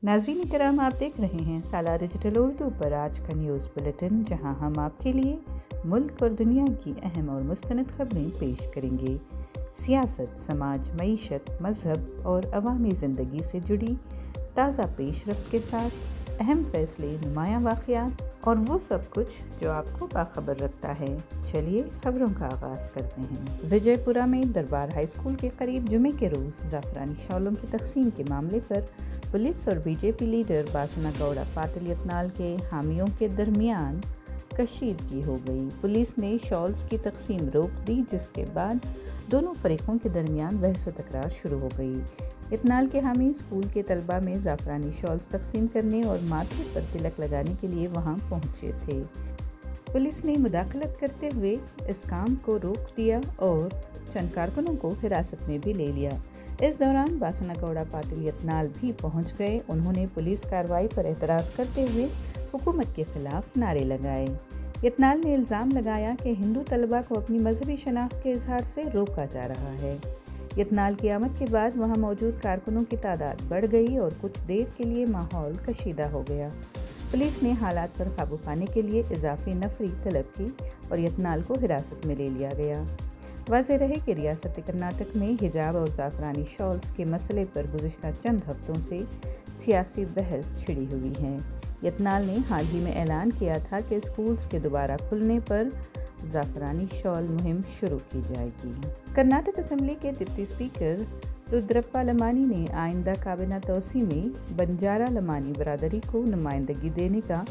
नाज़रीन करام, आप देख रहे हैं सालार डिजिटल उर्दू पर आज का न्यूज़ बुलेटिन, जहां हम आपके लिए मुल्क और दुनिया की अहम और मुस्तनद खबरें पेश करेंगे। सियासत, समाज, मईशत, मज़हब और अवामी ज़िंदगी से जुड़ी ताज़ा पेशरफ्त के साथ अहम फैसले, नुमायाँ वाक़यात और वो सब कुछ जो आपको बाखबर रखता है। चलिए खबरों का आगाज़ करते हैं। विजयपुरा में दरबार हाई स्कूल के करीब जुमे के रोज़ ज़ाफ़रानी शॉलों की तकसीम के मामले पर पुलिस और बीजेपी लीडर बासना गौड़ा पाटिल यत्नाल के हामियों के दरमियान कशीदगी हो गई। पुलिस ने शॉल्स की तकसीम रोक दी, जिसके बाद दोनों फरीकों के दरमियान बहस व तकरार शुरू हो गई। यत्नाल के हामी स्कूल के तलबा में ज़ाफ़रानी शॉल्स तकसीम करने और माथे पर तिलक लगाने के लिए वहां पहुंचे थे। पुलिस ने मुदाखलत करते हुए इस काम को रोक दिया और चंद कारकुनों को हिरासत में भी ले लिया। इस दौरान बासना गौड़ा पाटिल यत्नाल भी पहुंच गए। उन्होंने पुलिस कार्रवाई पर एतराज़ करते हुए हुकूमत के खिलाफ नारे लगाए। यत्नाल ने इल्ज़ाम लगाया कि हिंदू तलबा को अपनी मजहबी शनाख्त के इजहार से रोका जा रहा है। यत्नाल की आमद के बाद वहां मौजूद कारकुनों की तादाद बढ़ गई और कुछ देर के लिए माहौल कशीदा हो गया। पुलिस ने हालात पर काबू पाने के लिए इजाफी नफरी तलब की और यत्नाल को हिरासत में ले लिया गया। वाज़ेह रहे कि रियासत कर्नाटक में हिजाब और ज़ाफ़रानी शॉल्स के मसले पर गुज़िश्ता चंद हफ्तों से सियासी बहस छिड़ी हुई है। यत्नाल ने हाल ही में ऐलान किया था कि स्कूल्स के दोबारा खुलने पर ज़ाफ़रानी शॉल मुहिम शुरू की जाएगी। कर्नाटक असम्बली के डिप्टी स्पीकर रुद्रप्पा लमानी ने आइंदा काबीना तोसी में बंजारा लमानी बरादरी को नुमाइंदगी देने का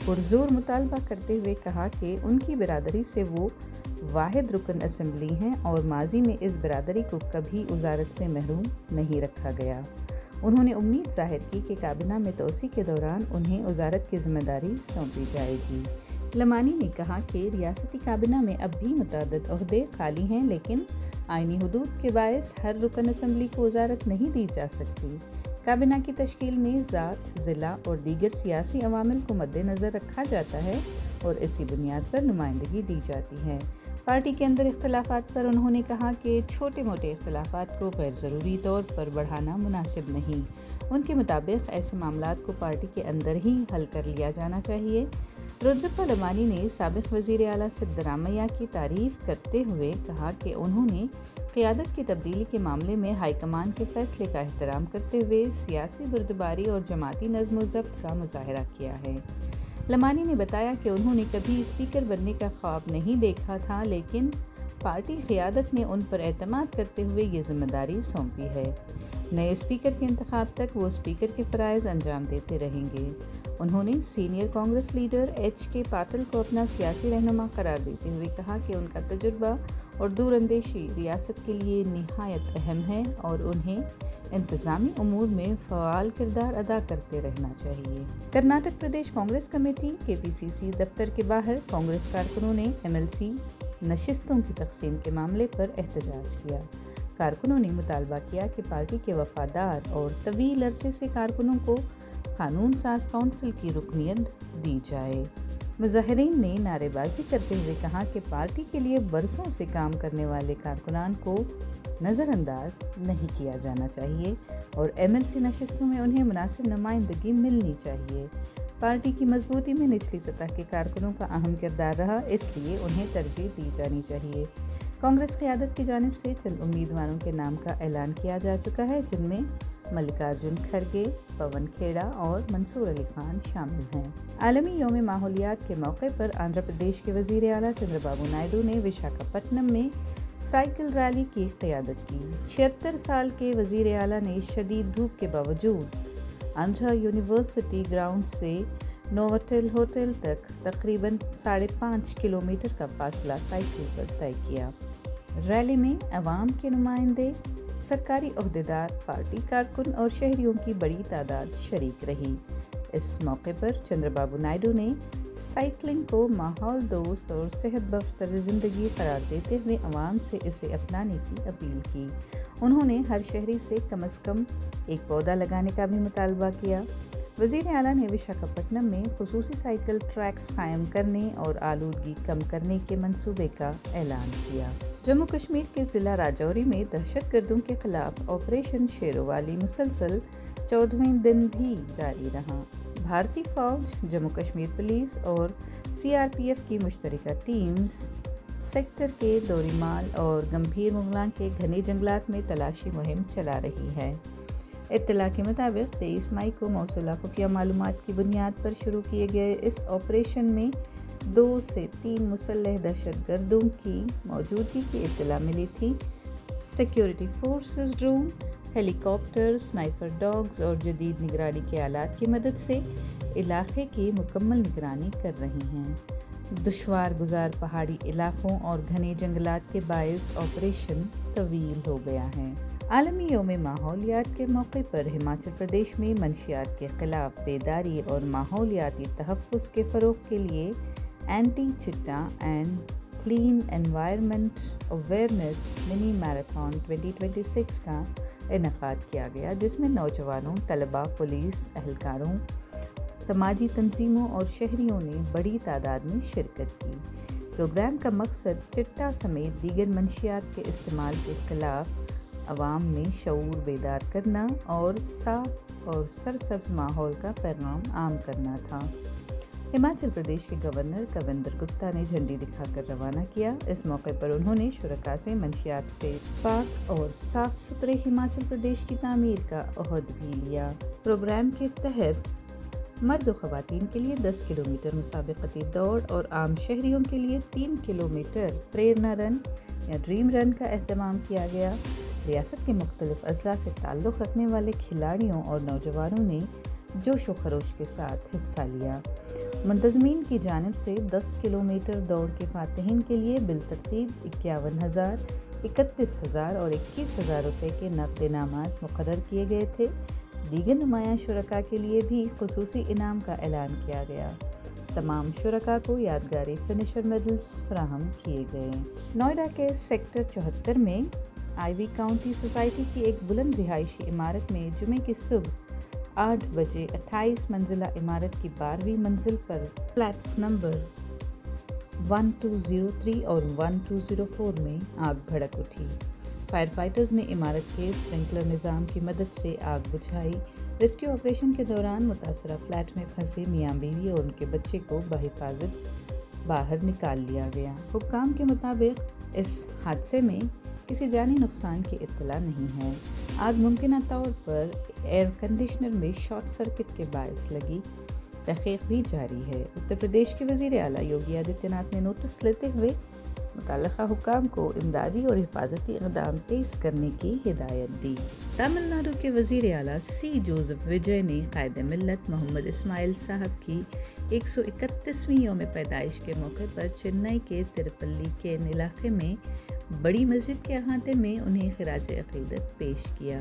पुरजोर मुतालबा करते हुए कहा कि उनकी बिरादरी से वो वाहिद रुकन असम्बली हैं और माजी में इस बिरादरी को कभी वज़ारत से महरूम नहीं रखा गया। उन्होंने उम्मीद जाहिर की कि काबीना में तोसी के दौरान उन्हें वज़ारत की ज़िम्मेदारी सौंपी जाएगी। लमानी ने कहा कि रियासती काबीना में अब भी मुतअद्दिद ओहदे खाली हैं, लेकिन आइनी हुदूद के बायस हर रुकन असम्बली को वज़ारत नहीं दी जा सकती। काबीना की तश्कील में ज़ात, ज़िला और दीगर सियासी अवामिल को मद्देनज़र रखा जाता है और इसी बुनियाद पर नुमाइंदगी दी जाती है। पार्टी के अंदर इख्तलाफात पर उन्होंने कहा कि छोटे मोटे इख्तलाफात को गैर ज़रूरी तौर पर बढ़ाना मुनासिब नहीं। उनके मुताबिक ऐसे मामलात को पार्टी के अंदर ही हल कर लिया जाना चाहिए। रुद्रप्पा लमानी ने साबिक़ वज़ीर आला सिद्धरामैया की तारीफ़ करते हुए कहा कि उन्होंने क़ियादत की तब्दीली के मामले में हाईकमान के फ़ैसले का एहतराम करते हुए सियासी बुर्दबारी और जमाती नज़्म व ज़ब्त का मुज़ाहरा किया है। लमानी ने बताया कि उन्होंने कभी स्पीकर बनने का ख्वाब नहीं देखा था, लेकिन पार्टी क़ियादत ने उन पर एतमाद करते हुए ये ज़िम्मेदारी सौंपी है। नए स्पीकर के इंतखाब तक वो स्पीकर के फ़राइज़ अंजाम देते रहेंगे। उन्होंने senior Congress leader HK Patil को अपना सियासी रहनुमा करार देते हुए कहा कि उनका तजुर्बा और दूरअंदेशी रियासत के लिए निहायत अहम है और उन्हें इंतज़ामी उमूर में फ़आल किरदार अदा करते रहना चाहिए। कर्नाटक प्रदेश कांग्रेस कमेटी KPCC दफ्तर के बाहर कांग्रेस कारकुनों ने MLC नशिस्तों की तकसीम के मामले पर एहतजाज किया। कारकुनों ने मुतालबा किया कि पार्टी के वफादार और तवील अरसे से कारकुनों को कानून साज काउंसिल की रुकनियत दी जाए। मुजाहिरीन ने नारेबाजी करते हुए कहा कि पार्टी के लिए बरसों से काम करने वाले कारकुनान को नज़रअंदाज नहीं किया जाना चाहिए और MLC नशिस्तों में उन्हें मुनासिब नुमाइंदगी मिलनी चाहिए। पार्टी की मजबूती में निचली सतह के कारकुनों का अहम किरदार रहा, इसलिए उन्हें तरजीह दी जानी चाहिए। कांग्रेस क़ियादत की जानिब से चंद उम्मीदवारों के नाम का ऐलान किया जा चुका है, जिनमें मल्लिकार्जुन खड़गे, पवन खेड़ा और मंसूर अली खान शामिल हैं। आलमी यौम माहौलियात के मौके पर आंध्र प्रदेश के वज़ीर आला चंद्रबाबू नायडू ने विशाखापट्टनम में साइकिल रैली की क़ियादत की। 76 साल के वज़ीर आला ने शदीद धूप के बावजूद आंध्रा यूनिवर्सिटी ग्राउंड से नोवोटेल होटल तक तकरीबन 5.5 किलोमीटर का फासला साइकिल पर तय किया। रैली में अवाम के नुमाइंदे, सरकारी ओहदेदार, पार्टी कारकुन और शहरियों की बड़ी तादाद शरीक रही। इस मौके पर चंद्रबाबू नायडू ने साइकिलिंग को माहौल दोस्त और सेहत बख्श तर्ज़ ज़िंदगी करार देते हुए अवाम से इसे अपनाने की अपील की। उन्होंने हर शहरी से कम एक पौधा लगाने का भी मुतालबा किया। वज़ीर आला ने विशाखापट्टनम में खुसूसी साइकिल ट्रैक्स कायम करने और आलूदगी कम करने के मंसूबे का ऐलान किया। जम्मू कश्मीर के ज़िला राजौरी में दहशतगर्दों के खिलाफ ऑपरेशन शेरोवाली मुसलसल 14वें दिन भी जारी रहा। भारतीय फौज, जम्मू कश्मीर पुलिस और CRPF की मुश्तरका टीम्स सेक्टर के दोरीमाल और गंभीर मुगलां के घने जंगलात में तलाशी मुहिम चला रही है। इत्तला के मुताबिक 23 मई को मौसूला खुफिया मालूमात की बुनियाद पर शुरू किए गए इस ऑपरेशन में 2 से 3 मुसल्लह दहशतगर्दों की मौजूदगी की इत्तला मिली थी। Security forces drone, helicopter, sniper dogs और जदीद निगरानी के आलात की मदद से इलाके की मुकम्मल निगरानी कर रही हैं। दुश्वार गुजार पहाड़ी इलाकों और घने जंगलात के बायस ऑपरेशन तवील हो गया है। आलमी यौम माहौलियात के मौके पर हिमाचल प्रदेश में मंशियात के ख़िलाफ़ बेदारी और माहौलियाती तहफ़्फ़ुज़ के फ़रोग़ के लिए एंटी चिट्टा and clean environment awareness mini marathon 2026 का इनेकाद किया गया, जिसमें नौजवानों, तलबा, पुलिस एहलकारों, समाजी तंजीमों और शहरियों ने बड़ी तादाद में शिरकत की। प्रोग्राम का मकसद चिट्टा समेत दीगर मंशियात के इस्तेमाल के ख़िलाफ़ अवाम में शऊर बेदार करना और साफ और सरसब्ज माहौल का पैगाम आम करना था। हिमाचल प्रदेश के गवर्नर कविंदर गुप्ता ने झंडी दिखाकर रवाना किया। इस मौके पर उन्होंने शुरका से मंशियात से पाक और साफ सुथरे हिमाचल प्रदेश की तामीर का अहद भी लिया। प्रोग्राम के तहत मर्द व ख़वातीन के लिए 10 किलोमीटर मुसाबक़ती दौड़ और आम शहरियों के लिए 3 किलोमीटर प्रेरणा रन या ड्रीम रन का एहतमाम किया गया। रियासत के मुख्तलिफ अज़ला से ताल्लुक़ रखने वाले खिलाड़ियों और नौजवानों ने जोश व खरोश के साथ हिस्सा लिया। मुंतज़मीन की जानिब से 10 किलोमीटर दौड़ के फ़ातिहीन के लिए बिलतरतीब 51,000, 31,000 और 21,000 रुपये के नक़द इनामात मुक़र्रर किए गए थे। दीगर नुमायां शुरका के लिए भी खुसूसी इनाम का ऐलान किया गया। तमाम शुरका को यादगारी फिनिशर मेडल्स फराहम किए गए। नोएडा के सेक्टर 74 में आईवी काउंटी सोसाइटी की एक बुलंद रिहायशी इमारत में जुमे की सुबह 8 बजे 28 मंजिला इमारत की 12वीं मंजिल पर फ्लैट्स नंबर 1203 और 1204 में आग भड़क उठी। फायर फाइटर्स ने इमारत के स्प्रिंकलर निज़ाम की मदद से आग बुझाई। रेस्क्यू ऑपरेशन के दौरान मुतासरा फ्लैट में फंसे मियाँ बीवी और उनके बच्चे को बहिफाजत बाहर निकाल लिया गया। हुक्काम के मुताबिक इस हादसे में किसी जानी नुकसान की इत्तला नहीं है। आग मुमकिन तौर पर एयर कंडीशनर में शॉर्ट सर्किट के बायस लगी। तहक़ीक़ भी जारी है। उत्तर प्रदेश के वज़ीर आला योगी आदित्यनाथ ने नोटिस लेते हुए मुतल्लिक़ा हुक्काम को इमदादी और हिफाजती इक़दाम तेज़ करने की हिदायत दी। तमिलनाडु के वज़ीर आला सी जोसेफ विजय ने क़ायद मिल्लत मोहम्मद इस्माइल साहब की 131वीं यौम पैदाइश के मौके पर चेन्नई के तिरुपल्ली के इलाके में बड़ी मस्जिद के अहाते में उन्हें ख़िराज अक़ीदत पेश किया।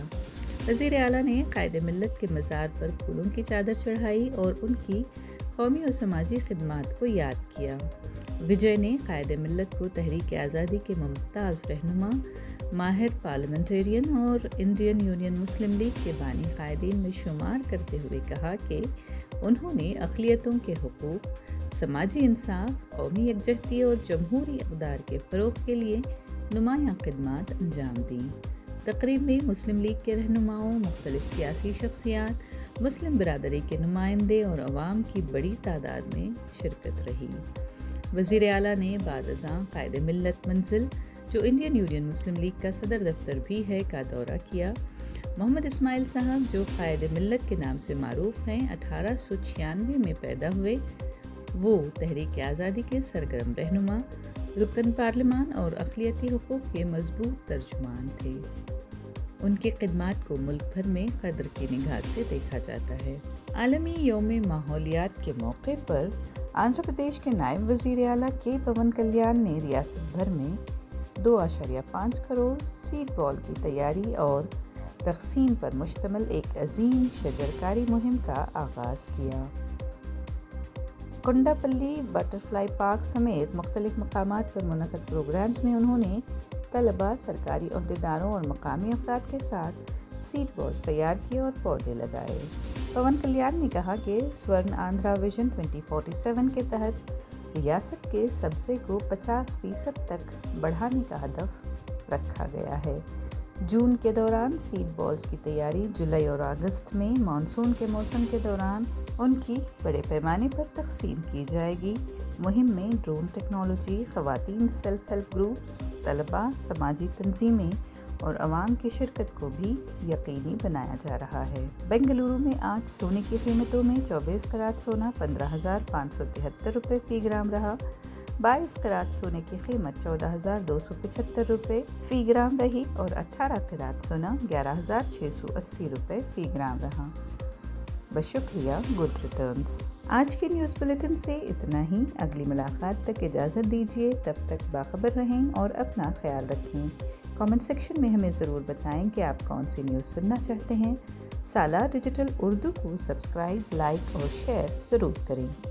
वज़ीर आला ने क़ायद मिल्लत के मज़ार पर फूलों की चादर चढ़ाई और उनकी कौमी और समाजी खिदमात को याद किया। विजय ने क़ायद मिल्लत को तहरीक आज़ादी के मुमताज़ रहनुमा, माहिर पार्लियामेंटेरियन और इंडियन यूनियन मुस्लिम लीग के बानी क़ायदीन में शुमार करते हुए कहा कि उन्होंने अक़लियतों के हुकूक़, समाजी इंसाफ, कौमी यकजहती और जमहूरी इक़दार के फ़रोग़ के लिए नुमायाँ खिदमात अंजाम दी। तकरीब में मुस्लिम लीग के रहनुमाओं, मुख्तलिफ सियासी शख्सियात, मुस्लिम बिरादरी के नुमाइंदे और अवाम की बड़ी तादाद में शिरकत रही। वज़ीर आला ने बाद-अज़ां क़ायद मिल्लत मंजिल, जो इंडियन यूनियन मुस्लिम लीग का सदर दफ्तर भी है, का दौरा किया। मोहम्मद इस्माइल साहब, जो क़ायद मिल्लत के नाम से मारूफ हैं, 1896 में पैदा हुए। वो तहरीक आज़ादी के सरगर्म रहनुमा, रुकन पार्लिमान और अक़लियती हुकूक़ के मजबूत तर्जुमान थे। उनकी खिदमात को मुल्क भर में क़द्र की निगाह से देखा जाता है। आलमी यौम माहौलियात के मौके पर आंध्र प्रदेश के नायब वज़ीर आला के पवन कल्याण ने रियासत भर में 2.5 करोड़ सीड बॉल की तैयारी और तक़सीम पर मुश्तमिल एक अजीम शजरकारी मुहिम का आगाज़ किया। कुंडापल्ली बटरफ्लाई पार्क समेत मुख्तलिफ मकामात पर मुनक़द प्रोग्राम्स में उन्होंने तलबा, सरकारी अहदेदारों और मकामी अफराद के साथ सीड बॉल्स तैयार किए और पौधे लगाए। पवन कल्याण ने कहा कि स्वर्ण आंध्रा विजन 2047 के तहत रियासत के सब्ज़े को 50% तक बढ़ाने का हदफ रखा गया है। जून के दौरान सीड बॉल्स की तैयारी, जुलाई और अगस्त में मानसून के मौसम के दौरान उनकी बड़े पैमाने पर तकसीम की जाएगी। मुहिम में ड्रोन टेक्नोलॉजी, ख़वातीन सेल्फ हेल्प ग्रुप्स, तलबा, समाजी तंजीमें और आवाम की शिरकत को भी यकीनी बनाया जा रहा है। बेंगलुरु में आज सोने की कीमतों में 24 कैरेट सोना 15,573 रुपये फ़ी ग्राम रहा। 22 कैरेट सोने की कीमत 14,275 रुपये फ़ी ग्राम रही और 18 कैरेट सोना 11,680 रुपये फ़ी ग्राम रहा। बशुक्रिया गुड रिटर्न्स। आज के न्यूज़ बुलेटिन से इतना ही। अगली मुलाकात तक इजाज़त दीजिए। तब तक बाखबर रहें और अपना ख्याल रखें। कमेंट सेक्शन में हमें ज़रूर बताएं कि आप कौन सी न्यूज़ सुनना चाहते हैं। सालार डिजिटल उर्दू को सब्सक्राइब, लाइक और शेयर ज़रूर करें।